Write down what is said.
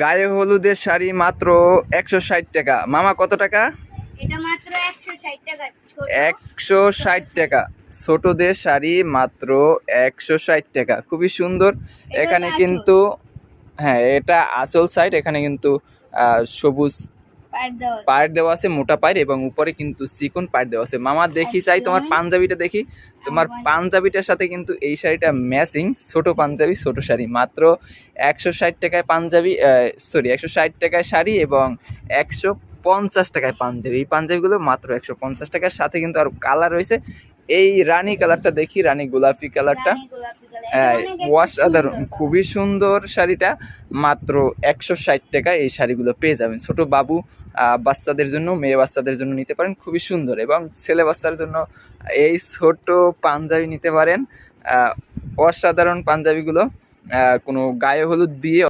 গায়ে হলুদের শাড়ি মাত্র 160 টাকা। মামা কত টাকা? এটা মাত্র 160 টাকা। 160 টাকা। ছোটদের শাড়ি মাত্র 160 টাকা, খুবই সুন্দর। এখানে কিন্তু হ্যাঁ, এটা আঁচল সাইড। এখানে কিন্তু সবুজ পাড় দেওয়া আছে, মোটা পাড়, এবং উপরে কিন্তু চিকন পাড় দেওয়া আছে। মামা দেখি চাই তোমার পাঞ্জাবিটা দেখি। তোমার পাঞ্জাবিটার সাথে কিন্তু এই শাড়িটা ম্যাচিং। ছোট পাঞ্জাবি, ছোট শাড়ি, মাত্র 160 টাকায় পাঞ্জাবি, সরি 160 টাকায় শাড়ি এবং 150 টাকায় পাঞ্জাবি। এই পাঞ্জাবিগুলো মাত্র 150 টাকার সাথে কিন্তু আরো কালার রয়েছে। এই রানী কালারটা দেখি, রানী গোলাপি কালারটা, অসাধারণ, খুবই সুন্দর শাড়িটা। মাত্র 160 টাকায় এই শাড়িগুলো পেয়ে যাবেন। ছোট বাবু বাচ্চাদের জন্য, মেয়ে বাচ্চাদের জন্য নিতে পারেন, খুবই সুন্দর। এবং ছেলে বাচ্চার জন্য এই ছোট পাঞ্জাবি নিতে পারেন। অসাধারণ পাঞ্জাবিগুলো। কোনো গায়ে হলুদ বিয়ে